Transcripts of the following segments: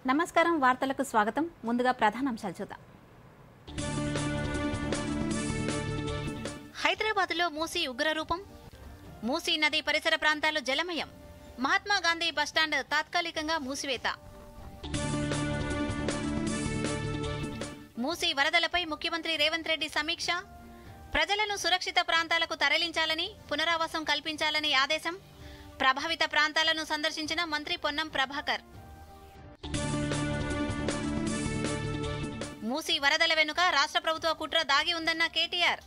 నమస్కారం వార్తలకు స్వాగతం. ముందుగా ప్రధానాంశాలు చూద్దాం. హైదరాబాద్లో మూసీ ఉగ్రరూపం. మూసీ నది పరిసర ప్రాంతాలు జలమయం. మహాత్మా గాంధీ బస్టాండ్ తాత్కాలికంగా మూసివేత. మూసీ వరదలపై ముఖ్యమంత్రి రేవంత్ రెడ్డి సమీక్ష. ప్రజలను సురక్షిత ప్రాంతాలకు తరలించాలని, పునరావాసం కల్పించాలని ఆదేశం. ప్రభావిత ప్రాంతాలను సందర్శించిన మంత్రి పొన్నం ప్రభాకర్. మూసీ వరదల వెనుక రాష్ట్ర ప్రభుత్వ కుట్ర దాగి ఉందన్న కేటీఆర్.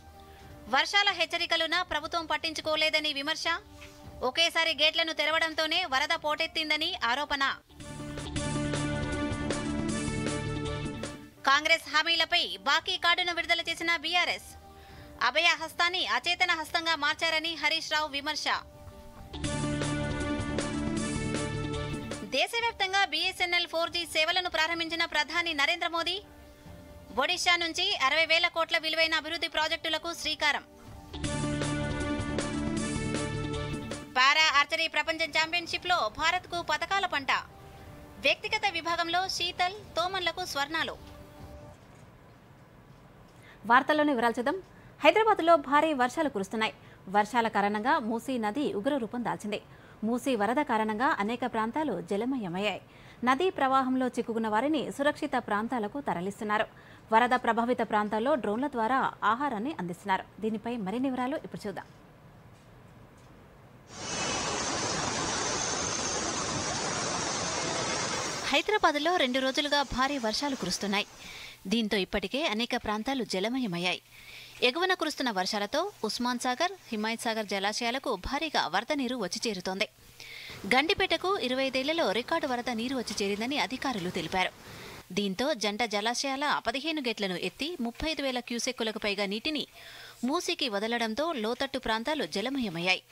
వర్షాల హెచ్చరికలున్నా ప్రభుత్వం పట్టించుకోలేదని విమర్శ. ఒకేసారి గేట్లను తెరవడంతోనే వరద పోటెత్తిందని ఆరోపణ. కాంగ్రెస్ హామీలపై బాకీ కార్డును విడుదల చేసిన బీఆర్ఎస్. అభయ హస్తాన్ని అచేతన హస్తంగా మార్చారని హరీష్ రావు విమర్శ. దేశవ్యాప్తంగా బీఎస్ఎన్ఎల్ 4G సేవలను ప్రారంభించిన ప్రధాని నరేంద్ర మోదీ. ఒడిషా నుంచి 60,000 కోట్ల విలువైన అభివృద్ధి ప్రాజెక్టులకు శ్రీకారం. పారా ఆర్చరీ ప్రపంచ ఛాంపియన్షిప్లో భారత్కు పతకాల పంట. వ్యక్తిగత విభాగంలో శీతల్, తోమన్లకు స్వర్ణాలు. వార్తల్లోని వివరాలు చూద్దాం. హైదరాబాద్లో భారీ వర్షాలు కురుస్తున్నాయి. వర్షాల కారణంగా మూసీ నది ఉగ్రరూపం దాల్చింది. మూసీ వరద కారణంగా అనేక ప్రాంతాలు జలమయమయ్యాయి. నదీ ప్రవాహంలో చిక్కుకున్న వారిని సురక్షిత ప్రాంతాలకు తరలిస్తున్నారు. వరద ప్రభావిత ప్రాంతాల్లో డ్రోన్ల ద్వారా ఆహారాన్ని అందిస్తున్నారు. దీనిపై మరిన్ని వివరాలు ఇప్పుడు చూద్దాం. హైదరాబాద్లో 2 రోజులుగా భారీ వర్షాలు కురుస్తున్నాయి. దీంతో ఇప్పటికే అనేక ప్రాంతాలు జలమయమయ్యాయి. ఎగువన కురుస్తున్న వర్షాలతో ఉస్మాన్ సాగర్, హిమాయత్ సాగర్ జలాశయాలకు భారీగా వరద నీరు వచ్చి చేరుతోంది. గండిపేటకు 25 ఏళ్లలో రికార్డు వరద నీరు వచ్చి చేరిందని అధికారులు తెలిపారు. దీంతో జంట జలాశయాల 15 గేట్లను ఎత్తి 35,000 క్యూసెక్కులకు పైగా నీటిని మూసీకి వదలడంతో లోతట్టు ప్రాంతాలు జలమయమయ్యాయి.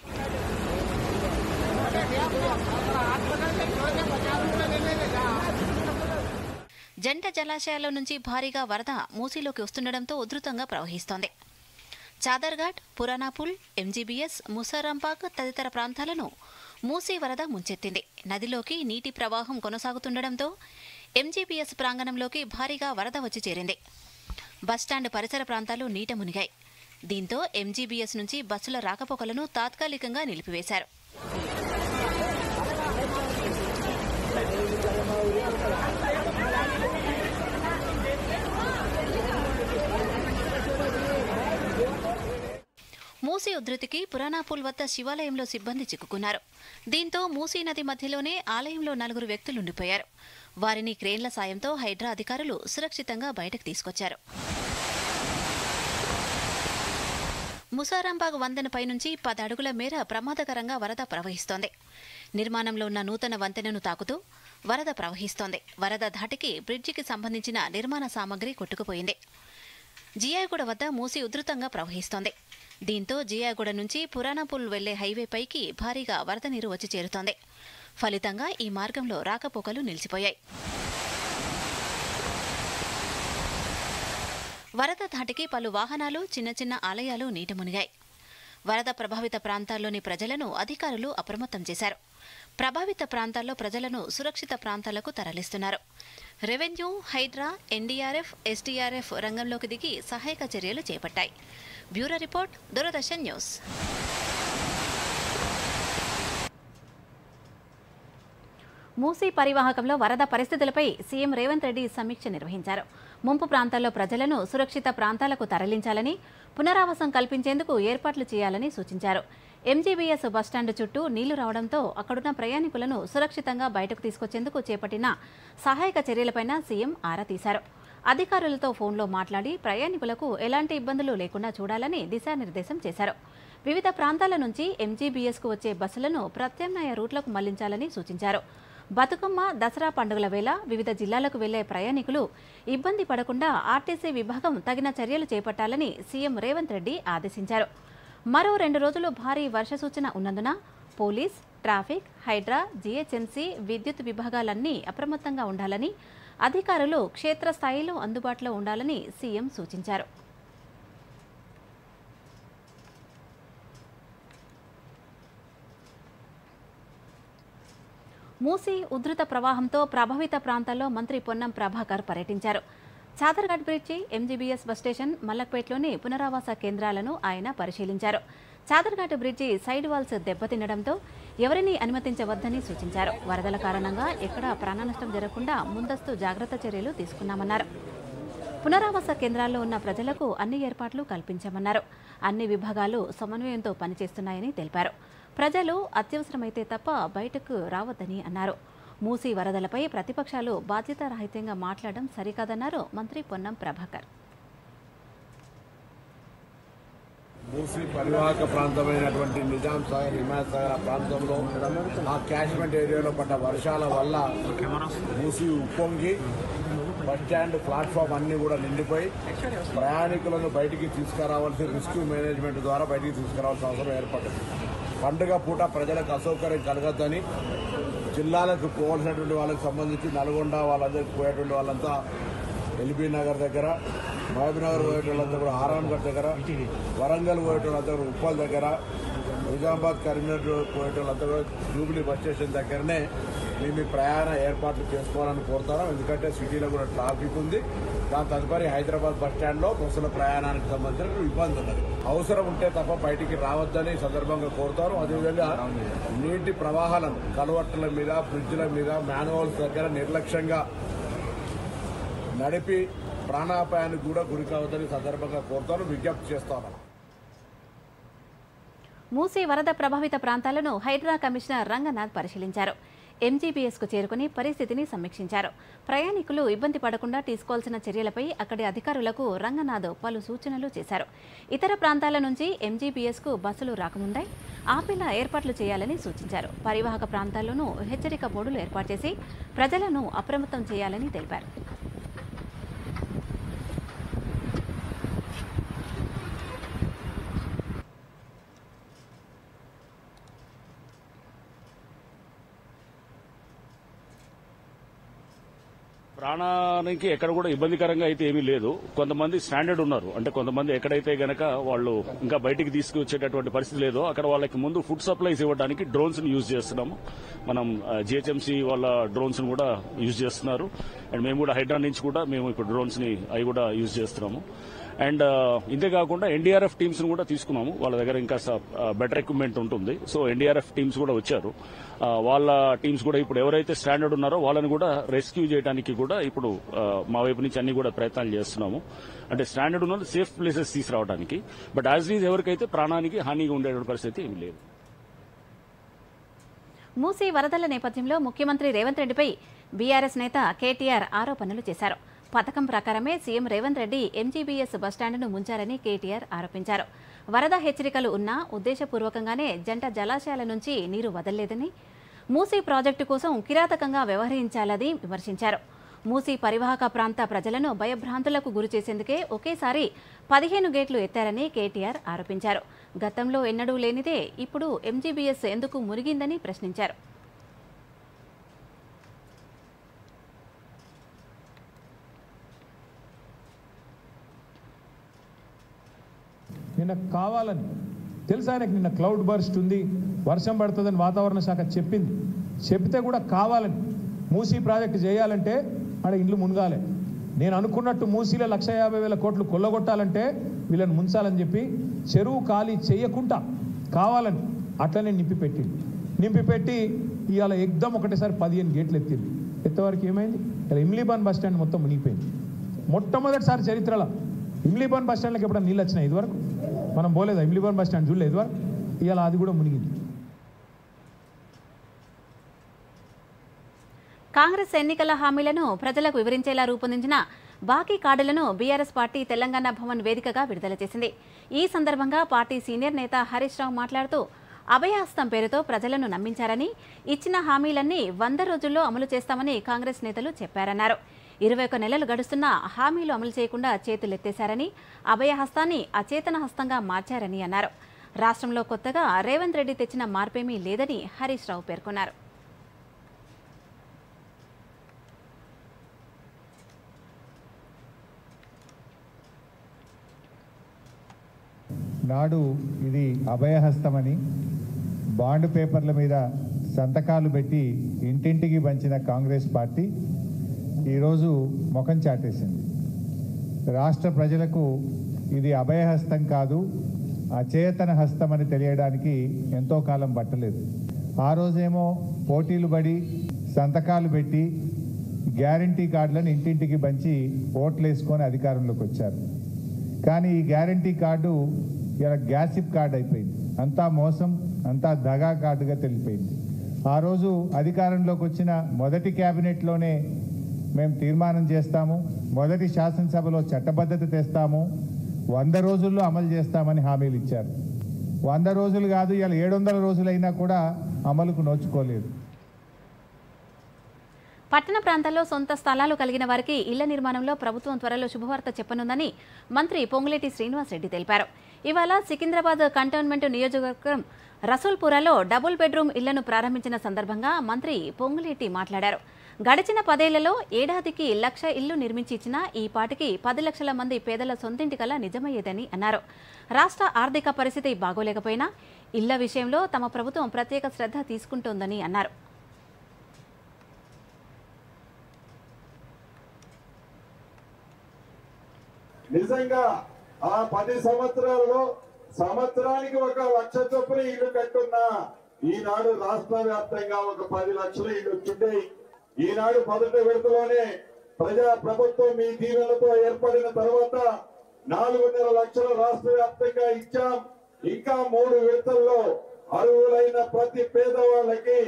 జంట జలాశయాల నుంచి భారీగా వరద మూసీలోకి వస్తుండటంతో ఉధృతంగా ప్రవహిస్తోంది. చాదర్ఘాట్, పురానాపుల్, ఎంజీబీఎస్, ముసారాంబాగ్ తదితర ప్రాంతాలను మూసీ వరద ముంచెత్తింది. నదిలోకి నీటి ప్రవాహం కొనసాగుతుండటంతో ఎంజీబీఎస్ ప్రాంగణంలోకి భారీగా వరద వచ్చి చేరింది. బస్టాండ్ పరిసర ప్రాంతాలు నీట మునిగాయి. దీంతో ఎంజీబీఎస్ నుంచి బస్సుల రాకపోకలను తాత్కాలికంగా నిలిపివేశారు. మూసీ ఉధృతికి పురానాపూల్ వద్ద శివాలయంలో సిబ్బంది చిక్కుకున్నారు. దీంతో మూసీ నది మధ్యలోనే ఆలయంలో 4 వ్యక్తులు ఉండిపోయారు. వారిని క్రేన్ల సాయంతో హైడ్రా అధికారులు సురక్షితంగా బయటకు తీసుకొచ్చారు. ముసారాంబాగ్ వంతెనపై నుంచి 10 అడుగుల మేర ప్రమాదకరంగా వరద ప్రవహిస్తోంది. నిర్మాణంలో ఉన్న నూతన వంతెనను తాకుతూ వరద ప్రవహిస్తోంది. వరద ధాటికి బ్రిడ్జికి సంబంధించిన నిర్మాణ సామగ్రి కొట్టుకుపోయింది. జియాగూడ వద్ద మూసీ ఉధృతంగా ప్రవహిస్తోంది. దీంతో జియాగూడ నుంచి పురానాపూల్ వెళ్లే హైవేపైకి భారీగా వరద నీరు వచ్చి చేరుతోంది. ఫలితంగా ఈ మార్గంలో రాకపోకలు నిలిచిపోయాయి. వరద ధాటికి పలు వాహనాలు, చిన్న చిన్న ఆలయాలు నీట మునిగాయి. వరద ప్రభావిత ప్రాంతాల్లోని ప్రజలను అధికారులు అప్రమత్తం చేశారు. ప్రభావిత ప్రాంతాల్లో ప్రజలను సురక్షిత ప్రాంతాలకు తరలిస్తున్నారు. రెవెన్యూ, హైడ్రా, ఎన్డీఆర్ఎఫ్, ఎస్డీఆర్ఎఫ్ రంగంలోకి దిగి సహాయక చర్యలు చేపట్టాయి. Bureau report, Doordarshan news. Musi పరివాహకంలో వరద పరిస్థితులపై సీఎం రేవంత్ రెడ్డి సమీక్ష నిర్వహించారు. ముంపు ప్రాంతాల్లో ప్రజలను సురక్షిత ప్రాంతాలకు తరలించాలని, పునరావాసం కల్పించేందుకు ఏర్పాట్లు చేయాలని సూచించారు. ఎంజీబీఎస్ బస్టాండ్ చుట్టూ నీళ్లు రావడంతో అక్కడున్న ప్రయాణికులను సురక్షితంగా బయటకు తీసుకొచ్చేందుకు చేపట్టిన సహాయక చర్యలపైన సీఎం ఆరా తీశారు. అధికారులతో ఫోన్లో మాట్లాడి ప్రయాణికులకు ఎలాంటి ఇబ్బందులు లేకుండా చూడాలని దిశానిర్దేశం చేశారు. వివిధ ప్రాంతాల నుంచి ఎంజీబీఎస్కు వచ్చే బస్సులను ప్రత్యామ్నాయ రూట్లకు మళ్లించాలని సూచించారు. బతుకమ్మ, దసరా పండుగల వేళ వివిధ జిల్లాలకు వెళ్లే ప్రయాణికులు ఇబ్బంది పడకుండా ఆర్టీసీ విభాగం తగిన చర్యలు చేపట్టాలని సీఎం రేవంత్ రెడ్డి ఆదేశించారు. మరో 2 రోజులు భారీ వర్ష సూచన ఉన్నందున పోలీస్, ట్రాఫిక్, హైడ్రా, జీహెచ్ఎంసీ, విద్యుత్ విభాగాలన్నీ అప్రమత్తంగా ఉండాలని, అధికారులు క్షేత్రస్థాయిలో అందుబాటులో ఉండాలని సీఎం సూచించారు. మూసీ ఉధృత ప్రవాహంతో ప్రభావిత ప్రాంతాల్లో మంత్రి పొన్నం ప్రభాకర్ పర్యటించారు. Chadarghat bridge, MGBS bus station, మల్లక్పేట్లోని పునరావాస కేంద్రాలను ఆయన పరిశీలించారు. చాదర్ఘాట్ బ్రిడ్జి సైడ్ వాల్స్ దెబ్బతినడంతో ఎవరినీ అనుమతించవద్దని సూచించారు. వరదల కారణంగా ఎక్కడా ప్రాణనష్టం జరగకుండా ముందస్తు జాగ్రత్త చర్యలు తీసుకున్నామన్నారు. పునరావాస కేంద్రాల్లో ఉన్న ప్రజలకు అన్ని ఏర్పాట్లు కల్పించామన్నారు. అన్ని విభాగాలు సమన్వయంతో పనిచేస్తున్నాయని తెలిపారు. ప్రజలు అత్యవసరమైతే తప్ప బయటకు రావద్దని అన్నారు. మూసీ వరదలపై ప్రతిపక్షాలు బాధ్యతారాహిత్యంగా మాట్లాడడం సరికాదన్నారు మంత్రి పొన్నం ప్రభాకర్. మూసీ పరివాహక ప్రాంతమైనటువంటి నిజాం సాగర్, హిమాయత్ సాగర్ ఆ ప్రాంతంలో ఆ క్యాచ్మెంట్ ఏరియాలో పడ్డ వర్షాల వల్ల మూసీ ఉప్పొంగి బస్టాండ్, ప్లాట్ఫామ్ అన్ని కూడా నిండిపోయి ప్రయాణికులను బయటికి తీసుకురావాల్సి రెస్క్యూ మేనేజ్మెంట్ ద్వారా బయటికి తీసుకురావాల్సిన అవసరం ఏర్పడింది. పండుగ పూట ప్రజలకు అసౌకర్యం కలగద్దని జిల్లాలకు పోవాల్సినటువంటి వాళ్ళకి సంబంధించి నల్గొండ వాళ్ళందరికీ పోయేటువంటి వాళ్ళంతా ఎల్బీ నగర్ దగ్గర, మహబూబ్ నగర్ పోయేటోళ్ళంతా కూడా ఆరాంఘర్ దగ్గర, వరంగల్ పోయేటోళ్ళంతా కూడా ఉప్పల్ దగ్గర, నిజామాబాద్, కరీంనగర్ పోయేటోళ్ళంతా కూడా జూబ్లీ బస్ స్టేషన్ దగ్గరనే మేము ప్రయాణ ఏర్పాట్లు చేసుకోవాలని కోరుతాం. ఎందుకంటే సిటీలో కూడా ట్రాఫిక్ ఉంది. దాని తదుపరి హైదరాబాద్ బస్ స్టాండ్లో బస్సుల ప్రయాణానికి సంబంధించిన ఇబ్బంది ఉన్నది. అవసరం ఉంటే తప్ప బయటికి రావద్దని సందర్భంగా కోరుతారు. అదేవిధంగా నీటి ప్రవాహాలను కలవట్టుల మీద, బ్రిడ్జ్ల మీద, మ్యాన్హోల్స్ దగ్గర నిర్లక్ష్యంగా నడిపి ప్రాణాపాయానికి కూడా గురి కావద్దని సందర్భంగా కోరుతాను, విజ్ఞప్తి చేస్తాను. మూసీ వరద ప్రభావిత ప్రాంతాలను హైడ్రా కమిషనర్ రంగనాథ్ పరిశీలించారు. ఎంజీబీఎస్కు చేరుకుని పరిస్థితిని సమీక్షించారు. ప్రయాణికులు ఇబ్బంది పడకుండా తీసుకోవాల్సిన చర్యలపై అక్కడి అధికారులకు రంగనాథ్ పలు సూచనలు చేశారు. ఇతర ప్రాంతాల నుంచి ఎంజీబీఎస్కు బస్సులు రాకముందే ఆపేలా ఏర్పాట్లు చేయాలని సూచించారు. పరివాహక ప్రాంతాల్లోనూ హెచ్చరిక బోర్డులు ఏర్పాటు చేసి ప్రజలను అప్రమత్తం చేయాలని తెలిపారు. ప్రాణానికి ఎక్కడ కూడా ఇబ్బందికరంగా అయితే ఏమీ లేదు. కొంతమంది స్టాండర్డ్ ఉన్నారు, అంటే కొంతమంది ఎక్కడైతే గనక వాళ్ళు ఇంకా బయటికి తీసుకువచ్చేటటువంటి పరిస్థితి లేదో అక్కడ వాళ్ళకి ముందు ఫుడ్ సప్లైస్ ఇవ్వడానికి డ్రోన్స్ ని యూజ్ చేస్తున్నాము. మనం జిహెచ్ఎంసీ వాళ్ళ డ్రోన్స్ ని కూడా యూజ్ చేస్తున్నారు. అండ్ మేము కూడా హైడ్రా నుంచి కూడా మేము ఇప్పుడు డ్రోన్స్ ని అవి కూడా యూజ్ చేస్తున్నాము. అండ్ ఇంతేకాకుండా ఎన్డీఆర్ఎఫ్ టీమ్స్ ను కూడా తీసుకున్నాము. వాళ్ళ దగ్గర ఇంకా బెటర్ ఎక్విప్మెంట్ ఉంటుంది. సో ఎన్డీఆర్ఎఫ్ టీమ్స్ కూడా వచ్చారు. వాళ్ళ టీమ్స్ కూడా ఇప్పుడు ఎవరైతే స్టాండర్డ్ ఉన్నారో వాళ్ళని కూడా రెస్క్యూ చేయడానికి కూడా ఇప్పుడు మా వైపు నుంచి అన్ని కూడా ప్రయత్నాలు చేస్తున్నాము. అంటే స్టాండర్డ్ ఉన్న సేఫ్ ప్లేసెస్ తీసుకురావడానికి. బట్ యాజ్ ఈజ్ ఎవరికైతే ప్రాణానికి హానిగా ఉండే పరిస్థితి ఏమీ లేదు. మూసీ వరదల నేపథ్యంలో ముఖ్యమంత్రి రేవంత్ రెడ్డిపై బీఆర్ఎస్ నేత కేటీఆర్ ఆరోపణలు చేశారు. పథకం ప్రకారమే సీఎం రేవంత్ రెడ్డి ఎంజీబీఎస్ బస్టాండ్ను ముంచారని కేటీఆర్ ఆరోపించారు. వరద హెచ్చరికలు ఉన్నా ఉద్దేశపూర్వకంగానే జంట జలాశయాల నుంచి నీరు వదలలేదని, మూసీ ప్రాజెక్టు కోసం కిరాతకంగా వ్యవహరించాలని విమర్శించారు. మూసీ పరివాహక ప్రాంత ప్రజలను భయభ్రాంతులకు గురి చేసేందుకే ఒకేసారి 15 గేట్లు ఎత్తారని కేటీఆర్ ఆరోపించారు. గతంలో ఎన్నడూ లేనిదే ఇప్పుడు ఎంజీబీఎస్ ఎందుకు మునిగిందని ప్రశ్నించారు. నిన్న కావాలని తెలుసు ఆయనకు, నిన్న క్లౌడ్ బర్స్ట్ ఉంది, వర్షం పడుతుందని వాతావరణ శాఖ చెప్పింది. చెప్తే కూడా కావాలని మూసీ ప్రాజెక్టు చేయాలంటే ఆడ ఇండ్లు మునగాలి. నేను అనుకున్నట్టు మూసీలో 1,50,000 కోట్లు కొల్లగొట్టాలంటే వీళ్ళని ముంచాలని చెప్పి చెరువు ఖాళీ చేయకుండా కావాలని అట్లనే నింపిపెట్టి ఇవాళ ఎగ్దం ఒకటేసారి 15 గేట్లు ఎత్తింది. ఎత్తవరకు ఏమైంది? ఇలా ఇమ్లీబాన్ బస్ స్టాండ్ మొత్తం మునిగిపోయింది. మొట్టమొదటిసారి చరిత్రలో ఇమ్లీబాన్ బస్ స్టాండ్కి ఎప్పుడైనా నీళ్ళు వచ్చినాయి? ఇదివరకు మనం పోలేదా? ఇమ్లీబాన్ బస్ స్టాండ్ చూడలేదు ఇదివరకు. ఇవాళ అది కూడా మునిగింది. కాంగ్రెస్ ఎన్నికల హామీలను ప్రజలకు వివరించేలా రూపొందించిన బాకీ కార్డులను బీఆర్ఎస్ పార్టీ తెలంగాణ భవన్ వేదికగా విడుదల చేసింది. ఈ సందర్భంగా పార్టీ సీనియర్ నేత హరీష్ రావు మాట్లాడుతూ అభయహస్తం పేరుతో ప్రజలను నమ్మించారని, ఇచ్చిన హామీలన్నీ 100 రోజుల్లో అమలు చేస్తామని కాంగ్రెస్ నేతలు చెప్పారన్నారు. 21 నెలలు గడుస్తున్నా హామీలు అమలు చేయకుండా చేతులెత్తేశారని, అభయహస్తాన్ని అచేతన హస్తంగా మార్చారని అన్నారు. రాష్ట్రంలో కొత్తగా రేవంత్ రెడ్డి తెచ్చిన మార్పేమీ లేదని హరీష్ రావు పేర్కొన్నారు. నాడు ఇది అభయహస్తమని బాండ్ పేపర్ల మీద సంతకాలు పెట్టి ఇంటింటికి పంచిన కాంగ్రెస్ పార్టీ ఈరోజు ముఖం చాటేసింది. రాష్ట్ర ప్రజలకు ఇది అభయహస్తం కాదు, అచేతన హస్తం అని తెలియడానికి ఎంతో కాలం పట్టలేదు. ఆ రోజేమో పోటీలు పడి సంతకాలు పెట్టి గ్యారంటీ కార్డులను ఇంటింటికి పంచి ఓట్లు వేసుకొని అధికారంలోకి వచ్చారు. కానీ ఈ గ్యారంటీ కార్డు ఇలా గ్యాసిప్ కార్డు అయిపోయింది. అంతా మోసం, అంతా దగా కార్డుగా తెలిపోయింది. ఆ రోజు అధికారంలోకి వచ్చిన మొదటి క్యాబినెట్లోనే మేము తీర్మానం చేస్తాము, మొదటి శాసనసభలో చట్టబద్ధత తెస్తాము, 100 రోజుల్లో అమలు చేస్తామని హామీలు ఇచ్చారు. 100 రోజులు కాదు, ఇలా 700 రోజులైనా కూడా అమలుకు నోచుకోలేదు. పట్టణ ప్రాంతాల్లో సొంత స్థలాలు కలిగిన వారికి ఇళ్ల నిర్మాణంలో ప్రభుత్వం త్వరలో శుభవార్త చెప్పనుందని మంత్రి పొంగులేటి శ్రీనివాసరెడ్డి తెలిపారు. ఇవాళ సికింద్రాబాద్ కంటోన్మెంట్ నియోజకవర్గం రసూల్పురాలో డబుల్ బెడ్రూమ్ ఇళ్లను ప్రారంభించిన సందర్భంగా మంత్రి పొంగులేటి మాట్లాడారు. గడిచిన 10 ఏళ్లలో ఏడాదికి 1,00,000 ఇళ్లు నిర్మించి ఇచ్చినా ఈ పాటికి 10 లక్షల మంది పేదల సొంతింటి కల నిజమయ్యేదని అన్నారు. రాష్ట్ర ఆర్థిక పరిస్థితి బాగోలేకపోయినా ఇళ్ల విషయంలో తమ ప్రభుత్వం ప్రత్యేక శ్రద్ధ తీసుకుంటోందని అన్నారు. నిజంగా ఆ 10 సంవత్సరాలలో సంవత్సరానికి 1,00,000 చొప్పున ఇల్లు కట్టున్నా ఈనాడు రాష్ట్ర వ్యాప్తంగా ఒక 10 లక్షల ఇల్లు వచ్చింది. ఈనాడు మొదటి విడతలోనే ప్రభుత్వం మీ దీవెనలతో ఏర్పడిన తర్వాత 4.5 లక్షల రాష్ట్ర వ్యాప్తంగా ఇచ్చాం. ఇంకా 3 విడతల్లో అర్హులైన ప్రతి పేదవాళ్ళకి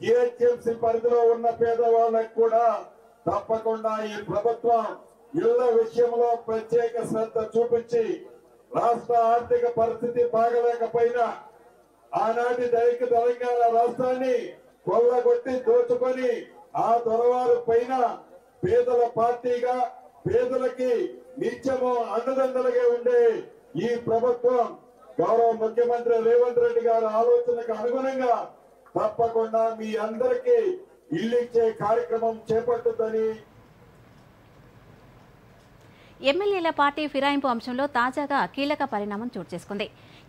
జిహెచ్ఎంసీ పరిధిలో ఉన్న పేదవాళ్ళకి కూడా తప్పకుండా ఈ ప్రభుత్వం ఇళ్ల విషయంలో ప్రత్యేక శ్రద్ధ చూపించి రాష్ట్ర ఆర్థిక పరిస్థితి బాగలేకపోయినా ఆనాటి తెలంగాణ రాష్ట్రాన్ని కొల్లగొట్టి దోచుకొని ఆ దొరవారు పైన పేదల పార్టీగా పేదలకి నిత్యము అండదండలుగా ఉండే ఈ ప్రభుత్వం గౌరవ ముఖ్యమంత్రి రేవంత్ రెడ్డి గారి ఆలోచనకు అనుగుణంగా తప్పకుండా మీ అందరికీ ఇల్లు ఇచ్చే కార్యక్రమం చేపట్టుదని. ఎమ్మెల్యేల పార్టీ ఫిరాయింపు అంశంలో తాజాగా కీలక పరిణామం చోటు చేసుకుంది.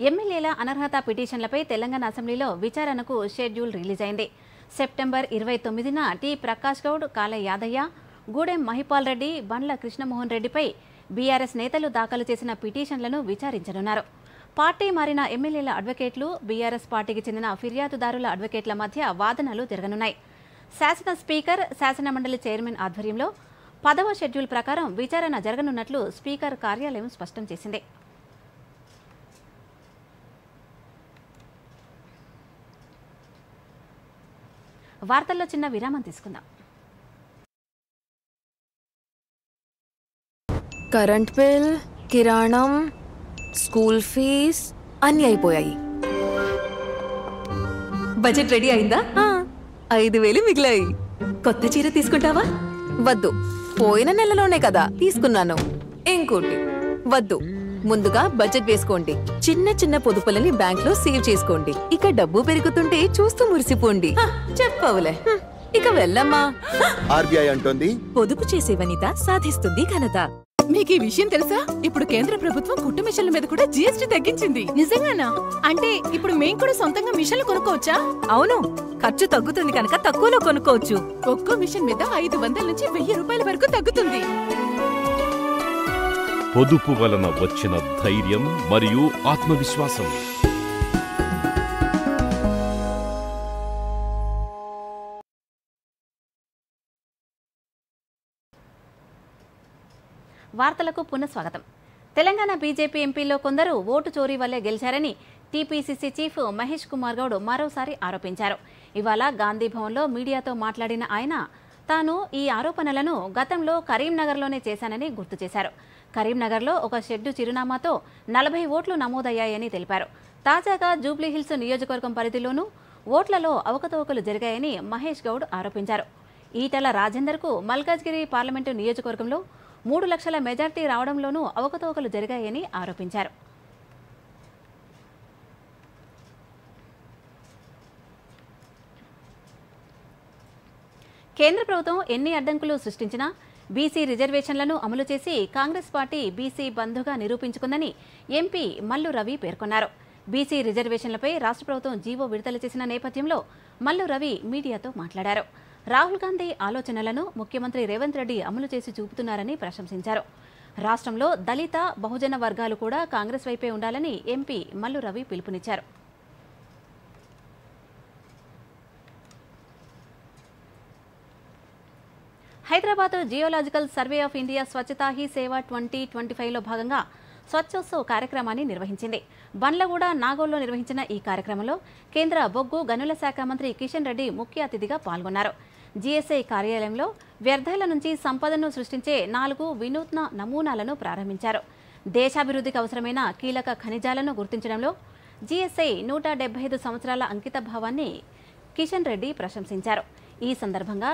ఎమ్మెల్యేల అనర్హత పిటిషన్లపై తెలంగాణ అసెంబ్లీలో విచారణకు షెడ్యూల్ రిలీజ్ అయింది. సెప్టెంబర్ 29న టి ప్రకాష్ గౌడ్, కాల యాదయ్య, గూడెం మహిపాల్ రెడ్డి, బండ్ల కృష్ణమోహన్ రెడ్డిపై బీఆర్ఎస్ నేతలు దాఖలు చేసిన పిటిషన్లను విచారించనున్నారు. పార్టీ మారిన ఎమ్మెల్యేల అడ్వకేట్లు, బీఆర్ఎస్ పార్టీకి చెందిన ఫిర్యాదుదారుల అడ్వకేట్ల మధ్య వాదనలు జరగనున్నాయి. శాసన స్పీకర్, శాసనమండలి చైర్మన్ ఆధ్వర్యంలో 10వ షెడ్యూల్ ప్రకారం విచారణ జరగనున్నట్లు స్పీకర్ కార్యాలయం స్పష్టం చేసింది. వార్తల్లో చిన్న విరామం తీసుకుందాం. కరెంట్ బిల్, కిరాణం, స్కూల్ ఫీజ్ అన్నీ అయిపోయాయి. బడ్జెట్ రెడీ అయిందా? 5,000 మిగిలాయి. కొత్త చీర తీసుకుంటావా? వద్దు, పోయిన నెలలోనే కదా తీసుకున్నాను. ఇంకోటి వద్దు. ముందుగా బడ్జెట్ వేసుకోండి. చిన్న చిన్న పొదుపులని బ్యాంక్ లో సేవ్ చేసుకోండి. ఇక డబ్బు పెరుగుతుంటే చూస్తూ మురిసిపోండి. చెప్పవులే, ఇక వెళ్ళమ్మా. ఆర్బీఐ అంటోంది, పొదుపు చేసే వనిత సాధిస్తుంది ఘనత. మీకు ఈ విషయం తెలుసా? ఇప్పుడు కేంద్ర ప్రభుత్వం కుట్టు మిషన్ల మీద కూడా జీఎస్టీ తగ్గించింది. నిజంగానా? అంటే ఇప్పుడు మేం కూడా సొంతంగా మిషన్లు కొనుక్కోవచ్చా? అవును, ఖర్చు తగ్గుతుంది కనుక తక్కువలో కొనుక్కోవచ్చు. ఒక్కో మిషన్ మీద 500 నుంచి 1000 రూపాయల వరకు తగ్గుతుంది. పొదుపు వలన వచ్చిన ధైర్యం మరియు ఆత్మవిశ్వాసం. వార్తలకు పునఃస్వాగతం. తెలంగాణ బీజేపీ ఎంపీల్లో కొందరు ఓటు చోరీ వల్లే గెలిచారని టీపీసీసీ చీఫ్ మహేష్ కుమార్ గౌడ్ మరోసారి ఆరోపించారు. ఇవాళ గాంధీభవన్లో మీడియాతో మాట్లాడిన ఆయన తాను ఈ ఆరోపణలను గతంలో కరీంనగర్లోనే చేశానని గుర్తు చేశారు. కరీంనగర్లో ఒక షెడ్డు చిరునామాతో 40 ఓట్లు నమోదయ్యాయని తెలిపారు. తాజాగా జూబ్లీహిల్స్ నియోజకవర్గం పరిధిలోనూ ఓట్లలో అవకతవకలు జరిగాయని మహేష్ గౌడ్ ఆరోపించారు. ఈటల రాజేందర్కు మల్కాజ్గిరి పార్లమెంటు నియోజకవర్గంలో 3 లక్షల మెజార్టీ రావడంలోనూ అవకతవకలు జరిగాయని ఆరోపించారు. కేంద్ర ప్రభుత్వం ఎన్ని అడ్డంకులు సృష్టించినా బీసీ రిజర్వేషన్లను అమలు చేసి కాంగ్రెస్ పార్టీ బీసీ బంధుగా నిరూపించుకుందని ఎంపీ మల్లు రవి పేర్కొన్నారు. బీసీ రిజర్వేషన్లపై రాష్ట్ర ప్రభుత్వం జీవో విడుదల చేసిన నేపథ్యంలో మల్లు రవి మీడియాతో మాట్లాడారు. రాహుల్ గాంధీ ఆలోచనలను ముఖ్యమంత్రి రేవంత్ రెడ్డి అమలు చేసి చూపుతున్నారని ప్రశంసించారు. రాష్ట్రంలో దళిత బహుజన వర్గాలు కూడా కాంగ్రెస్ వైపే ఉండాలని ఎంపీ మల్లు రవి పిలుపునిచ్చారు. Hyderabad geological survey of India Swachhata he సేవ 2025లో భాగంగా స్వచ్ఛోత్సవ్ కార్యక్రమాన్ని నిర్వహించింది. బండ్లగూడ నాగోల్లో నిర్వహించిన ఈ కార్యక్రమంలో కేంద్ర బొగ్గు గనుల శాఖ మంత్రి కిషన్ రెడ్డి ముఖ్య అతిథిగా పాల్గొన్నారు. జీఎస్ఐ కార్యాలయంలో వ్యర్థాల నుంచి సంపదను సృష్టించే 4 వినూత్న నమూనాలను ప్రారంభించారు. దేశాభివృద్ధికి అవసరమైన కీలక ఖనిజాలను గుర్తించడంలో జీఎస్ఐ 175 సంవత్సరాల అంకిత భావాన్ని కిషన్ రెడ్డి ప్రశంసించారు. ఈ సందర్భంగా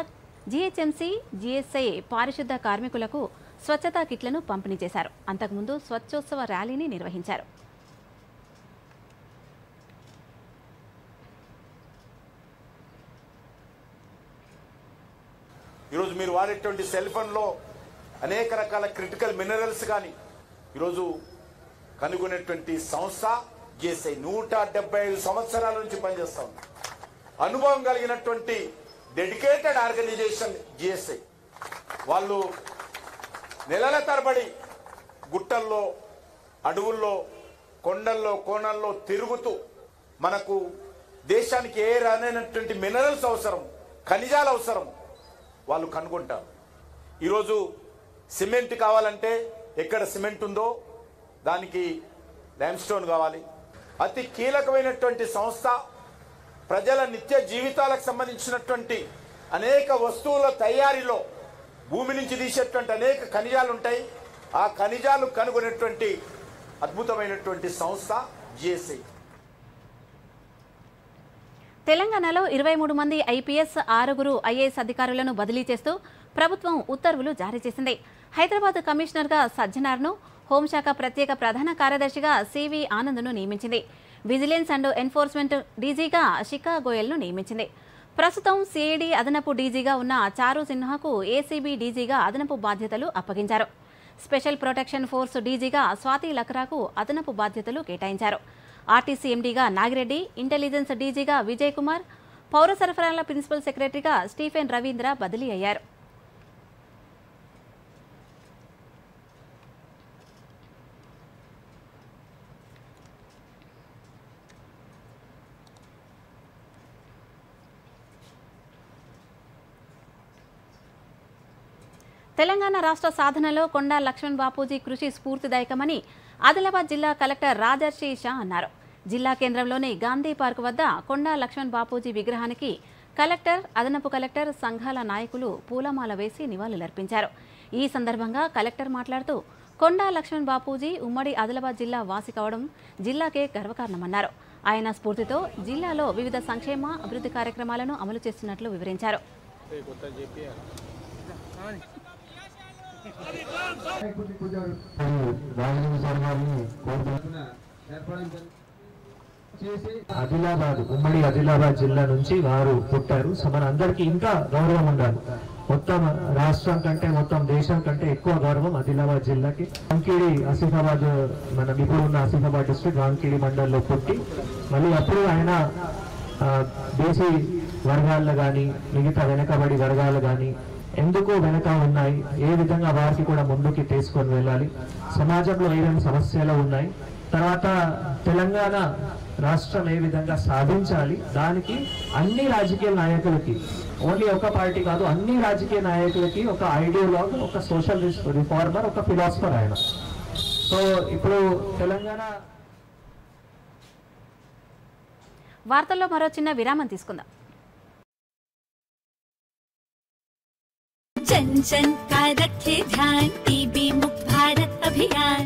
జీహెచ్ఎంసీ, జీఎస్ఐ పారిశుద్ధ కార్మికులకు స్వచ్ఛతా కిట్లను పంపిణీ చేశారు. అంతకుముందు స్వచ్ఛోత్సవ ర్యాలీని నిర్వహించారు. ఈరోజు మీరు వాడేటువంటి సెల్ ఫోన్లో అనేక రకాల క్రిటికల్ మినరల్స్ కానీ ఈరోజు కనుగొనేటువంటి సంస్థ జీఎస్ఐ 175 సంవత్సరాల నుంచి పనిచేస్తా ఉంది. అనుభవం కలిగినటువంటి డెడికేటెడ్ ఆర్గనైజేషన్ జీఎస్ఐ. వాళ్ళు నెలల తరబడి గుట్టల్లో, అడవుల్లో, కొండల్లో, కోణల్లో తిరుగుతూ మనకు దేశానికి ఏ రానైనటువంటి మినరల్స్ అవసరం, ఖనిజాలు అవసరం వాళ్ళు కనుగొంటారు. ఈరోజు సిమెంట్ కావాలంటే ఎక్కడ సిమెంట్ ఉందో దానికి లైమ్ స్టోన్ కావాలి. అతి కీలకమైనటువంటి సంస్థ. ప్రజల నిత్య జీవితాలకు సంబంధించినటువంటి అనేక వస్తువుల తయారీలో భూమి నుంచి తీసేటువంటి అనేక ఖనిజాలు ఉంటాయి. ఆ ఖనిజాలు కనుగొనేటువంటి అద్భుతమైనటువంటి సంస్థ జీఎస్ఐ. తెలంగాణలో 23 మంది ఐపీఎస్, 6 ఐఏఎస్ అధికారులను బదిలీ చేస్తూ ప్రభుత్వం ఉత్తర్వులు జారీ చేసింది. హైదరాబాద్ కమిషనర్గా సజ్జనార్ను, హోంశాఖ ప్రత్యేక ప్రధాన కార్యదర్శిగా సివి ఆనంద్ను నియమించింది. విజిలెన్స్ అండ్ ఎన్ఫోర్స్మెంట్ డీజీగా శిఖా గోయల్ను నియమించింది. ప్రస్తుతం సిఐడి అదనపు డీజీగా ఉన్న చారు సిన్హాకు ఏసీబీ డీజీగా అదనపు బాధ్యతలు అప్పగించారు. స్పెషల్ ప్రొటెక్షన్ ఫోర్స్ డీజీగా స్వాతి లక్రాకు అదనపు బాధ్యతలు కేటాయించారు. ఆర్టీసీ ఎండీగా నాగిరెడ్డి, ఇంటెలిజెన్స్ డీజీగా విజయ్ కుమార్, పౌర సరఫరాల ప్రిన్సిపల్ సెక్రటరీగా స్టీఫెన్ రవీంద్ర బదిలీ అయ్యారు. తెలంగాణ రాష్ట్ర సాధనలో కొండా లక్ష్మణ్ బాపూజీ కృషి స్ఫూర్తిదాయకమని ఆదిలాబాద్ జిల్లా కలెక్టర్ రాజర్షి షా అన్నారు. జిల్లా కేంద్రంలోని గాంధీ పార్క్ వద్ద కొండా లక్ష్మణ్ బాపూజీ విగ్రహానికి కలెక్టర్, అదనపు కలెక్టర్, సంఘాల నాయకులు పూలమాల వేసి నివాళులర్పించారు. ఈ సందర్భంగా కలెక్టర్ మాట్లాడుతూ కొండా లక్ష్మణ్ బాపూజీ ఉమ్మడి ఆదిలాబాద్ జిల్లా వాసి కావడం జిల్లాకే గర్వకారణమన్నారు. ఆయన స్ఫూర్తితో జిల్లాలో వివిధ సంక్షేమ, అభివృద్ధి కార్యక్రమాలను అమలు చేస్తున్నట్లు వివరించారు. ఆదిలాబాద్, ఉమ్మడి ఆదిలాబాద్ జిల్లా నుంచి వారు పుట్టారు. సో మన అందరికీ ఇంకా గౌరవం ఉండాలి. మొత్తం రాష్ట్రం కంటే, మొత్తం దేశం కంటే ఎక్కువ గౌరవం ఆదిలాబాద్ జిల్లాకి. వాంకిడి ఆసిఫాబాద్, మనం ఇప్పుడు ఉన్న ఆసిఫాబాద్ డిస్ట్రిక్ట్ వాంకిడి మండల్లో పుట్టి మళ్ళీ అప్పుడు ఆయన బీసీ వర్గాల్లో కానీ, మిగతా వెనకబడి వర్గాలు కానీ ఎందుకు వెనక ఉన్నాయి, ఏ విధంగా వారికి కూడా ముందుకి తీసుకొని వెళ్ళాలి, సమాజంలో ఏమేమి సమస్యలు ఉన్నాయి, తర్వాత తెలంగాణ రాష్ట్రం ఏ విధంగా సాధించాలి, దానికి అన్ని రాజకీయ నాయకులకి, ఓన్లీ ఒక పార్టీ కాదు, అన్ని రాజకీయ నాయకులకి ఒక ఐడియాలజీ, ఒక సోషల్ రిఫార్మర్, ఒక ఫిలాసఫర్ ఆయన. సో ఇప్పుడు తెలంగాణ వార్తల్లో మరో చిన్న విరామం తీసుకుందాం. जन जन का रखे ध्यान, टीबी मुक्त भारत अभियान।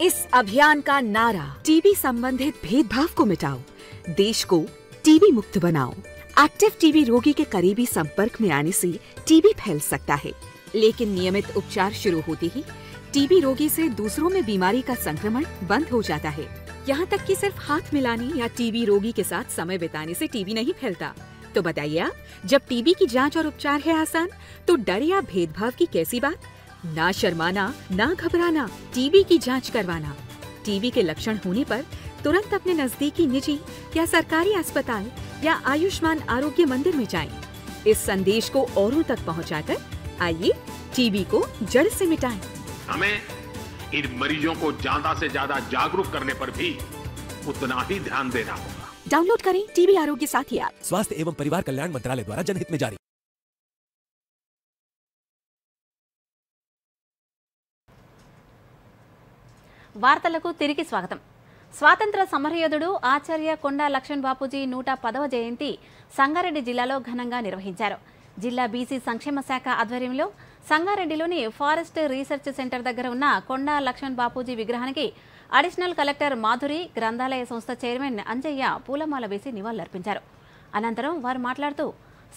इस अभियान का नारा टीबी संबंधित भेदभाव को मिटाओ, देश को टीबी मुक्त बनाओ। एक्टिव टीबी रोगी के करीबी संपर्क में आने से टीबी फैल सकता है, लेकिन नियमित उपचार शुरू होते ही टीबी रोगी से दूसरों में बीमारी का संक्रमण बंद हो जाता है। यहाँ तक कि सिर्फ हाथ मिलाने या टीबी रोगी के साथ समय बिताने से टीबी नहीं फैलता। तो बताइए आप, जब टीबी की जांच और उपचार है आसान, तो डर या भेदभाव की कैसी बात? ना शर्माना, ना घबराना, टीबी की जांच करवाना। टीबी के लक्षण होने पर तुरंत अपने नजदीकी निजी या सरकारी अस्पताल या आयुष्मान आरोग्य मंदिर में जाएं। इस संदेश को औरों तक पहुंचाकर आइए टीबी को जड़ से मिटाएं। हमें इन मरीजों को ज्यादा से ज्यादा जागरूक करने पर भी उतना ही ध्यान देना होगा। डाउनलोड करें टीबी आरोग्य साथी ऐप। स्वास्थ्य एवं परिवार कल्याण मंत्रालय द्वारा जनहित में जारी। వార్తలకు తిరిగి స్వాగతం. స్వాతంత్ర సమరయోధుడు ఆచార్య కొండా లక్ష్మణ్ బాపూజీ 110వ జయంతి సంగారెడ్డి జిల్లాలో ఘనంగా నిర్వహించారు. జిల్లా బీసీ సంక్షేమ శాఖ ఆధ్వర్యంలో సంగారెడ్డిలోని ఫారెస్ట్ రీసెర్చ్ సెంటర్ దగ్గర ఉన్న కొండా లక్ష్మణ్ బాపూజీ విగ్రహానికి అడిషనల్ కలెక్టర్ మాధురి, గ్రంథాలయ సంస్థ చైర్మన్ అంజయ్య పూలమాల వేసి నివాళులర్పించారు. అనంతరం వారు మాట్లాడుతూ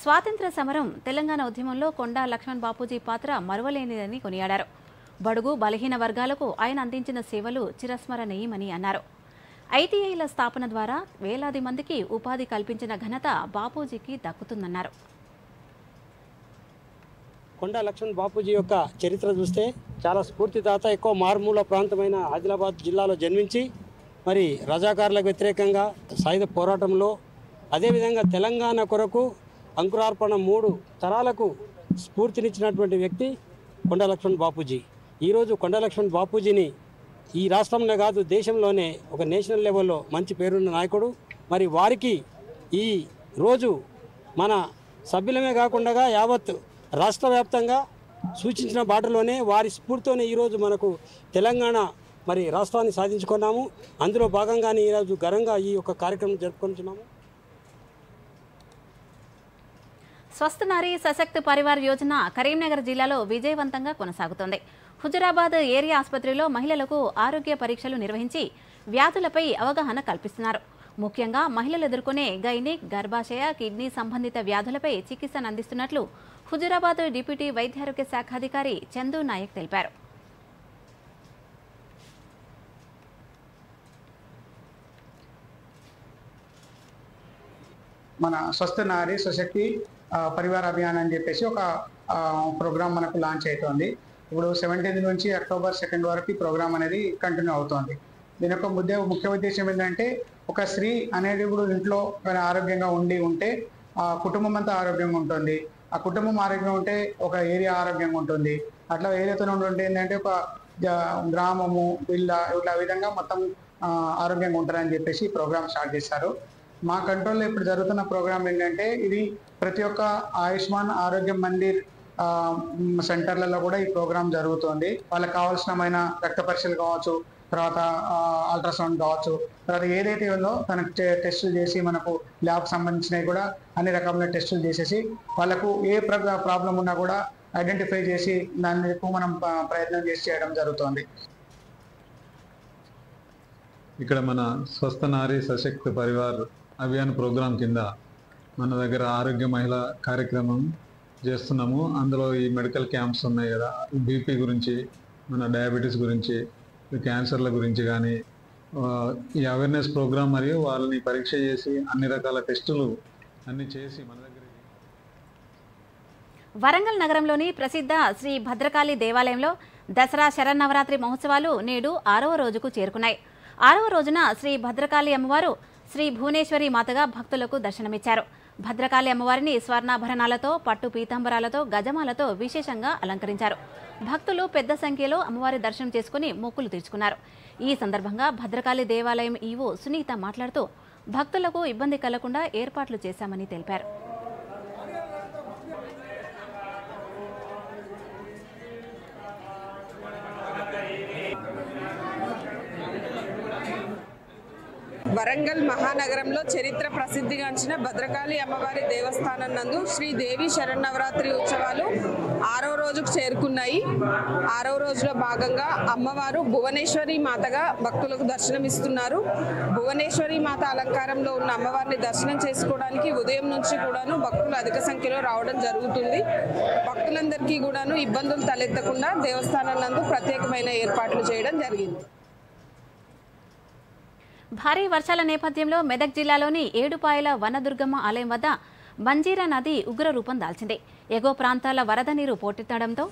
స్వాతంత్ర సమరం, తెలంగాణ ఉద్యమంలో కొండా లక్ష్మణ్ బాపూజీ పాత్ర మరువలేనిదని కొనియాడారు. బడుగు బలహీన వర్గాలకు ఆయన అందించిన సేవలు చిరస్మరణీయమని అన్నారు. ఐటీఐల స్థాపన ద్వారా వేలాది మందికి ఉపాధి కల్పించిన ఘనత బాపూజీకి దక్కుతుందన్నారు. కొండా లక్ష్మణ్ బాపూజీ యొక్క చరిత్ర చూస్తే చాలా స్ఫూర్తిదాత. ఎక్కువ మారుమూల ప్రాంతమైన ఆదిలాబాద్ జిల్లాలో జన్మించి మరి రజాకారులకు వ్యతిరేకంగా సాయుధ పోరాటంలో, అదేవిధంగా తెలంగాణ కొరకు అంకురార్పణ 3 తరాలకు స్ఫూర్తినిచ్చినటువంటి వ్యక్తి కొండా లక్ష్మణ్ బాపూజీ. ఈరోజు కొండా లక్ష్మణ్ బాపూజీని ఈ రాష్ట్రంలో కాదు దేశంలోనే ఒక నేషనల్ లెవెల్లో మంచి పేరున్న నాయకుడు. మరి వారికి ఈ రోజు మన సభ్యులమే కాకుండా యావత్ రాష్ట్ర వ్యాప్తంగా సూచించిన బాటలోనే వారి స్ఫూర్తితోనే ఈరోజు మనకు తెలంగాణ మరి రాష్ట్రాన్ని సాధించుకున్నాము. అందులో భాగంగానే ఈరోజు ఘనంగా ఈ యొక్క కార్యక్రమం జరుపుకుంటున్నాము. స్వస్థ నారీ సశక్త్ పరివార్ యోజన కరీంనగర్ జిల్లాలో విజయవంతంగా కొనసాగుతోంది. హుజురాబాద్ ఏరియా ఆసుపత్రిలో మహిళలకు ఆరోగ్య పరీక్షలు నిర్వహించి వ్యాధులపై అవగాహన కల్పిస్తున్నారు. ముఖ్యంగా మహిళలు ఎదుర్కొనే గైనిక్, గర్భాశయ, కిడ్నీ సంబంధిత వ్యాధులపై చికిత్సను అందిస్తున్నట్లు హుజురాబాద్ డిప్యూటీ వైద్యారోగ్య శాఖాధికారి చందు నాయక్ తెలిపారు. మన స్వస్థ నారీ సశక్తి పరివార అభియాన్ అని చెప్పేసి ఒక ప్రోగ్రామ్ మనకు లాంచ్ అవుతోంది. ఇప్పుడు 17 నుంచి అక్టోబర్ 2 వరకు ఈ ప్రోగ్రామ్ అనేది కంటిన్యూ అవుతోంది. దీని యొక్క ముఖ్య ఉద్దేశం ఏంటంటే, ఒక స్త్రీ అనేది ఇప్పుడు ఇంట్లో ఆరోగ్యంగా ఉంటే ఆ కుటుంబం అంతా ఆరోగ్యంగా ఉంటుంది. ఆ కుటుంబం ఆరోగ్యంగా ఉంటే ఒక ఏరియా ఆరోగ్యంగా ఉంటుంది. అట్లా ఏరియాతో ఉంటే ఏంటంటే ఒక గ్రామము, ఇట్లా విధంగా మొత్తం ఆరోగ్యంగా ఉంటారని చెప్పేసి ప్రోగ్రామ్ స్టార్ట్ చేశారు. మా కంట్రోల్లో ఇప్పుడు జరుగుతున్న ప్రోగ్రామ్ ఏంటంటే, ఇది ప్రతి ఒక్క ఆయుష్మాన్ ఆరోగ్య మందిర్ సెంటర్లలో కూడా ఈ ప్రోగ్రామ్ జరుగుతుంది. వాళ్ళకి కావాల్సినమైన రక్త పరీక్షలు కావచ్చు, తర్వాత అల్ట్రాసౌండ్ కావచ్చు, తర్వాత ఏదైతే ఉందో తనకు టెస్టులు చేసి మనకు ల్యాబ్ సంబంధించినవి కూడా అన్ని రకమైన టెస్టులు చేసేసి వాళ్ళకు ఏ ప్రాబ్లం ఉన్నా కూడా ఐడెంటిఫై చేసి దాన్ని ఎక్కువ మనం ప్రయత్నం చేసి చేయడం జరుగుతుంది. ఇక్కడ మన స్వస్థ నారీ సశక్త పరివార్ అభియాన్ ప్రోగ్రాం కింద మన దగ్గర ఆరోగ్య మహిళ కార్యక్రమం చేస్తున్నాము. అందులో ఈ మెడికల్ క్యాంప్స్ ఉన్నాయి కదా, బీపీ గురించి, మన డయాబెటీస్ గురించి, క్యాన్సర్ల గురించి కానీ ఈ అవేర్నెస్ ప్రోగ్రామ్ మరియు వాళ్ళని పరీక్ష చేసి అన్ని రకాల టెస్టులు అన్ని చేసి మన దగ్గర. వరంగల్ నగరంలోని ప్రసిద్ధ శ్రీ భద్రకాళి దేవాలయంలో దసరా శరన్నవరాత్రి మహోత్సవాలు నేడు 6వ రోజుకు చేరుకున్నాయి. 6వ రోజున శ్రీ భద్రకాళి అమ్మవారు శ్రీ భువనేశ్వరి మాతగా భక్తులకు దర్శనమిచ్చారు. భద్రకాళి అమ్మవారిని స్వర్ణాభరణాలతో, పట్టు పీతాంబరాలతో, గజమాలతో విశేషంగా అలంకరించారు. భక్తులు పెద్ద సంఖ్యలో అమ్మవారి దర్శనం చేసుకుని మొక్కులు తీర్చుకున్నారు. ఈ సందర్భంగా భద్రకాళి దేవాలయం ఈవో సునీత మాట్లాడుతూ భక్తులకు ఇబ్బంది కలగకుండా ఏర్పాట్లు చేశామని తెలిపారు. వరంగల్ మహానగరంలో చరిత్ర ప్రసిద్ధిగాంచిన భద్రకాళి అమ్మవారి దేవస్థానం నందు శ్రీదేవి శరన్నవరాత్రి ఉత్సవాలు 6వ రోజుకు చేరుకున్నాయి. 6వ రోజులో భాగంగా అమ్మవారు భువనేశ్వరి మాతగా భక్తులకు దర్శనమిస్తున్నారు. భువనేశ్వరి మాత అలంకారంలో ఉన్న అమ్మవారిని దర్శనం చేసుకోవడానికి ఉదయం నుంచి కూడాను భక్తులు అధిక సంఖ్యలో రావడం జరుగుతుంది. భక్తులందరికీ కూడాను ఇబ్బందులు తలెత్తకుండా దేవస్థానం నందు ప్రత్యేకమైన ఏర్పాట్లు చేయడం జరిగింది. భారీ వర్షాల నేపథ్యంలో మెదక్ జిల్లాలోని ఏడుపాయల వనదుర్గమ్మ ఆలయం వద్ద మంజీరా నది ఉగ్ర రూపం దాల్చింది. ఎగువ ప్రాంతాల వరద నీరు పోటెత్తడంతో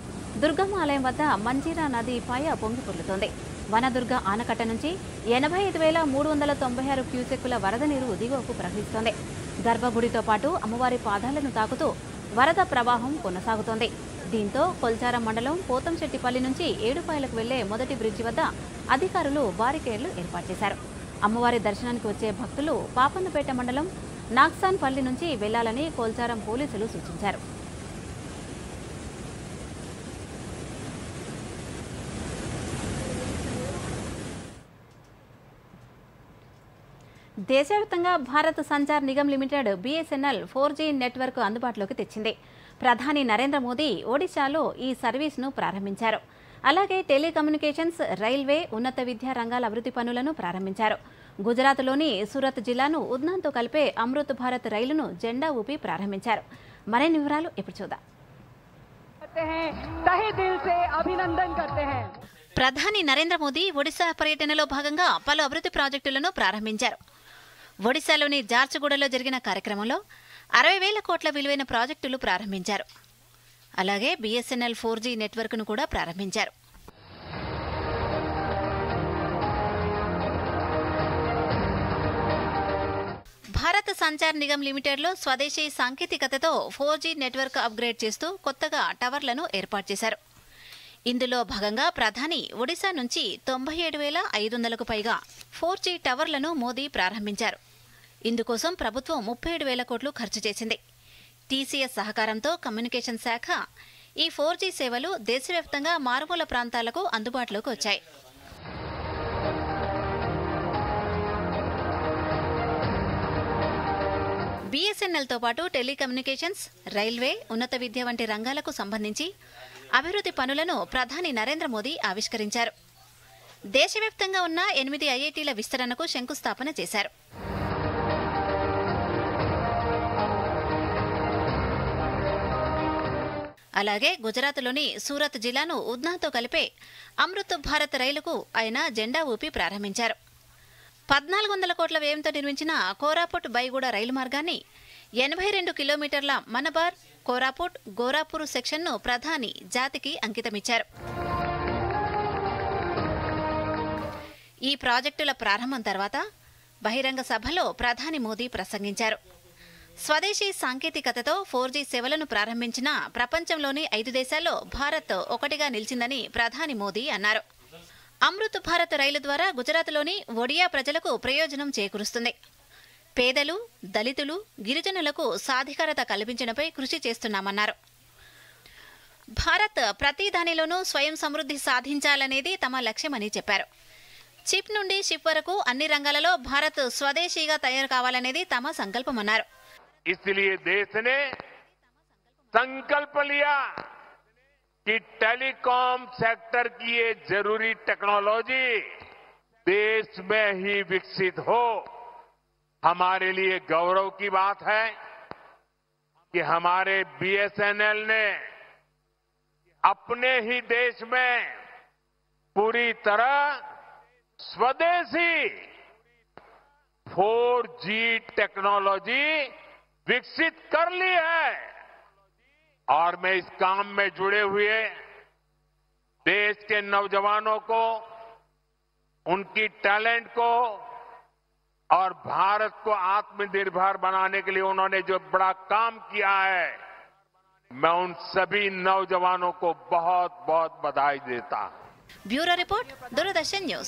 దుర్గమ్మ ఆలయం వద్ద మంజీరా నది పాయ పొంగి పొర్లుతోంది. వనదుర్గ ఆనకట్ట నుంచి 85,396 క్యూసెక్కుల వరద నీరు దిగువకు ప్రవహిస్తోంది. గర్భగుడితో పాటు అమ్మవారి పాదాలను తాకుతూ వరద ప్రవాహం కొనసాగుతోంది. దీంతో కొల్చారం మండలం పోతంశెట్టిపల్లి నుంచి ఏడుపాయలకు వెళ్లే మొదటి బ్రిడ్జి వద్ద అధికారులు బారికేడ్లు ఏర్పాటు చేశారు. అమ్మవారి దర్శనానికి వచ్చే భక్తులు పాపన్నపేట మండలం నాగ్సాన్పల్లి నుంచి వెళ్లాలని కోల్చారం పోలీసులు సూచించారు. దేశవ్యాప్తంగా Bharat Sanchar Nigam limited BSNL 4G network అందుబాటులోకి తెచ్చింది. ప్రధాని నరేంద్ర మోదీ ఒడిశాలో ఈ సర్వీస్ను ప్రారంభించారు. అలాగే టెలికమ్యూనికేషన్స్, రైల్వే, ఉన్నత విద్యా రంగాల అభివృద్ధి పనులను ప్రారంభించారు. గుజరాత్లోని సూరత్ జిల్లాను ఉద్నాన్తో కలిపే అమృత్ భారత్ రైలును జెండా ఊపి ప్రారంభించారు. మరిన్ని వివరాలు ఇప్పుడు చూద్దాం. ప్రధాని నరేంద్ర మోదీ ఒడిశా పర్యటనలో భాగంగా పలు అభివృద్ధి ప్రాజెక్టులను ప్రారంభించారు. ఒడిశాలోని జార్చిగూడలో జరిగిన కార్యక్రమంలో 60,000 కోట్ల విలువైన ప్రాజెక్టులు ప్రారంభించారు. అలాగే BSNL 4G నెట్వర్క్ను కూడా ప్రారంభించారు. భారత్ సంచార్ నిగమ్ లిమిటెడ్లో స్వదేశీ సాంకేతికతతో 4G నెట్వర్క్ అప్గ్రేడ్ చేస్తూ కొత్తగా టవర్లను ఏర్పాటు చేశారు. ఇందులో భాగంగా ప్రధాని ఒడిశా నుంచి 97,500కు పైగా 4G టవర్లను మోదీ ప్రారంభించారు. ఇందుకోసం ప్రభుత్వం 37,000 కోట్లు ఖర్చు చేసింది. TCS సహకారంతో కమ్యూనికేషన్ శాఖ ఈ 4G సేవలు దేశవ్యాప్తంగా మారుమూల ప్రాంతాలకు అందుబాటులోకి వచ్చాయి. BSNLతో పాటు టెలికమ్యూనికేషన్స్, రైల్వే, ఉన్నత విద్య వంటి రంగాలకు సంబంధించి అభివృద్ధి పనులను ప్రధాని నరేంద్ర మోదీ ఆవిష్కరించారు. దేశవ్యాప్తంగా ఉన్న 8 IITల విస్తరణకు శంకుస్థాపన చేశారు. అలాగే గుజరాత్లోని సూరత్ జిల్లాను ఉద్నాతో కలిపే అమృత్ భారత్ రైలుకు ఆయన జెండా ఊపి ప్రారంభించారు. 1,400 కోట్ల వ్యయంతో నిర్మించిన కోరాపుట్ బైగూడ రైలు మార్గాన్ని 82 కిలోమీటర్ల మనబార్, కోరాపుట్, గోరాపూర్ సెక్షన్ను ప్రధాని జాతికి అంకితమిచ్చారు. ఈ ప్రాజెక్టుల ప్రారంభం తర్వాత బహిరంగ సభలో ప్రధాని మోదీ ప్రసంగించారు. స్వదేశీ సాంకేతికతతో 4G సేవలను ప్రారంభించిన ప్రపంచంలోని 5 దేశాల్లో భారత్ ఒకటిగా నిలిచిందని ప్రధాని మోదీ అన్నారు. అమృత్ భారత్ రైలు ద్వారా గుజరాత్లోని ఒడియా ప్రజలకు ప్రయోజనం చేకూరుస్తుంది. పేదలు, దళితులు, గిరిజనులకు సాధికారత కల్పించడంపై కృషి చేస్తున్నామన్నారు. భారత్ ప్రతి దానిలోనూ స్వయం సమృద్ధి సాధించాలనేది తమ లక్ష్యమని చెప్పారు. చిప్ నుండి షిప్ వరకు అన్ని రంగాలలో భారత్ స్వదేశీగా తయారు కావాలనేది తమ సంకల్పమన్నారు. इसलिए देश ने संकल्प लिया कि टेलीकॉम सेक्टर की ये जरूरी टेक्नोलॉजी देश में ही विकसित हो। हमारे लिए गौरव की बात है कि हमारे BSNL ने अपने ही देश में पूरी तरह स्वदेशी 4G टेक्नोलॉजी विकसित कर ली है। और मैं इस काम में जुड़े हुए देश के नौजवानों को, उनकी टैलेंट को और भारत को आत्मनिर्भर बनाने के लिए उन्होंने जो बड़ा काम किया है, मैं उन सभी नौजवानों को बहुत बहुत बधाई देता हूं. Bureau report, Doordarshan news.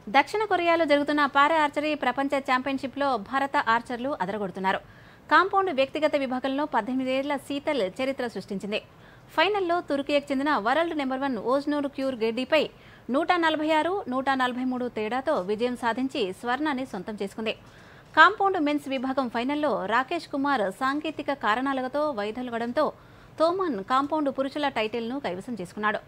దక్షిణ కొరియాలో జరుగుతున్న పారా ఆర్చరీ ప్రపంచ ఛాంపియన్షిప్లో భారత ఆర్చర్లు అదరగొడుతున్నారు. కాంపౌండ్ వ్యక్తిగత విభాగంలో 18 ఏళ్ల శీతల్ చరిత్ర సృష్టించింది. ఫైనల్లో తుర్కీకి చెందిన వరల్డ్ నెంబర్ 1 ఓజ్నూర్ క్యూర్ గెడ్డీపై 146, 143 తేడాతో విజయం సాధించి స్వర్ణాన్ని సొంతం చేసుకుంది. కాంపౌండ్ మెన్స్ విభాగం ఫైనల్లో రాకేష్ కుమార్ సాంకేతిక కారణాలతో వైదొలగడంతో తోమన్ కాంపౌండ్ పురుషుల టైటిల్ను కైవసం చేసుకున్నాడు.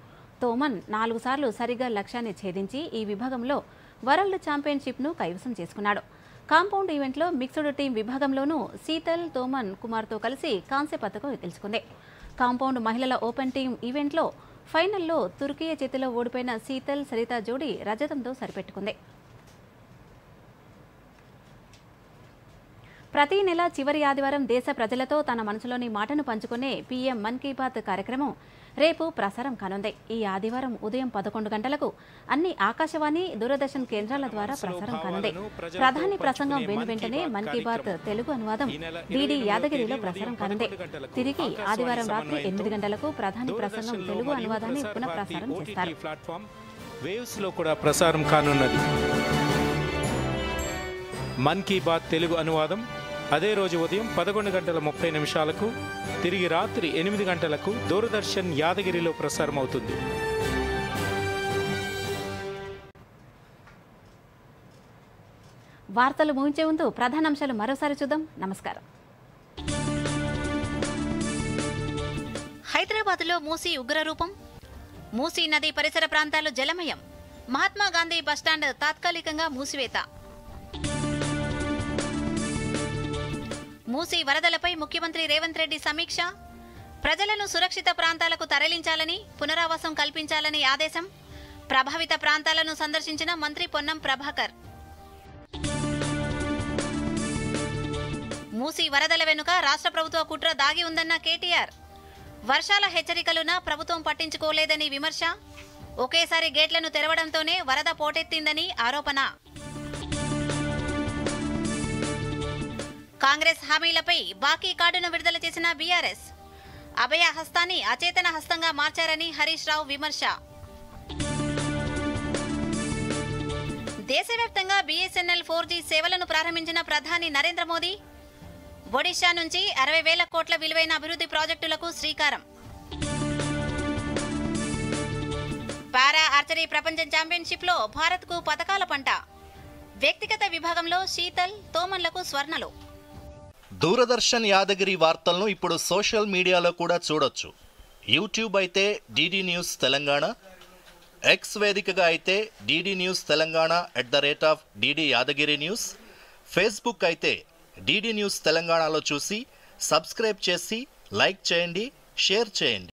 తోమన్ 4 సార్లు సరిగా లక్ష్యాన్ని ఛేదించి ఈ విభాగంలో వరల్డ్ ఛాంపియన్షిప్ను కైవసం చేసుకున్నాడు. కాంపౌండ్ ఈవెంట్లో మిక్స్డ్ టీం విభాగంలోనూ శీతల్, తోమన్ కుమార్తో కలిసి కాంస్య పతకం గెలుచుకుంది. కాంపౌండ్ మహిళల ఓపెన్ టీం ఈవెంట్లో ఫైనల్లో తుర్కీ చేతిలో ఓడిపోయిన శీతల్, సరిత జోడీ రజతంతో సరిపెట్టుకుంది. ప్రతి నెల చివరి ఆదివారం దేశ ప్రజలతో తన మనసులోని మాటను పంచుకునే పీఎం మన్ కీ బాత్ కార్యక్రమం రేపు ప్రసారం కానుంది. ఈ ఆదివారం ఉదయం 11 గంటలకు అన్ని ఆకాశవాణి, దూరదర్శన్ కేంద్రాల ద్వారా ప్రసారం కానుంది. ప్రధాని ప్రసంగం వెంటనే మన్ కీ బాత్ తెలుగు అనువాదం డీడీ యాదగిరిలో ప్రసారం కానుంది. తిరిగి ఆదివారం రాత్రి 8 గంటలకు ప్రధాని ప్రసంగం తెలుగు అనువాదాన్ని పునఃప్రసారం చేస్తారు. వేవ్స్ లో కూడా ప్రసారం కానున్నది. మన్ కీ బాత్ తెలుగు అనువాదం అదే రోజు ఉదయం 11:30 తిరిగి రాత్రి 8 గంటలకు దూరదర్శన్ యాదగిరిలో ప్రసారం అవుతుంది. వార్తలు ముగించే ముందు ప్రధానాంశాలు మరోసారి చూద్దాం. నమస్కారం. హైదరాబాద్లో మూసీ ఉగ్రరూపం. మూసీ నది పరిసర ప్రాంతాలు జలమయం. మహాత్మా గాంధీ బస్టాండ్ తాత్కాలికంగా మూసివేత. మూసీ వరదలపై ముఖ్యమంత్రి రేవంత్ రెడ్డి సమీక్ష. ప్రజలను సురక్షిత ప్రాంతాలకు తరలించాలని, పునరావాసం కల్పించాలని ఆదేశం. ప్రభావిత ప్రాంతాలను సందర్శించిన మంత్రి పొన్నం ప్రభాకర్. మూసీ వరదల వెనుక రాష్ట్ర ప్రభుత్వ కుట్ర దాగి ఉందన్న కేటీఆర్. వర్షాల హెచ్చరికలున్నా ప్రభుత్వం పట్టించుకోలేదని విమర్శ. ఒకేసారి గేట్లను తెరవడంతోనే వరద పోటెత్తిందని ఆరోపణ. కాంగ్రెస్ హామీలపై బాకీ కార్డును విడుదల చేసిన బీఆర్ఎస్. అభయ హస్తాన్ని అచేతన హస్తంగా మార్చారని హరీష్ రావు విమర్శ. దేశవ్యాప్తంగా బీఎస్ఎన్ఎల్ 4G సేవలను ప్రారంభించిన ప్రధాని నరేంద్ర మోదీ. ఒడిషా నుంచి 60,000 కోట్ల విలువైన అభివృద్ధి ప్రాజెక్టులకు శ్రీకారం. పారా ఆర్చరీ ప్రపంచ ఛాంపియన్షిప్లో భారత్కు పతకాల పంట. వ్యక్తిగత విభాగంలో శీతల్, తోమన్లకు స్వర్ణలు. దూరదర్శన్ యాదగిరి వార్తలను ఇప్పుడు సోషల్ మీడియాలో కూడా చూడొచ్చు. యూట్యూబ్ అయితే డిడి న్యూస్ తెలంగాణ, ఎక్స్ వేదికగా అయితే DD news Telangana @DD Yadagiri news, Facebook అయితే డిడి న్యూస్ తెలంగాణలో చూసి సబ్స్క్రైబ్ చేసి లైక్ చేయండి, షేర్ చేయండి.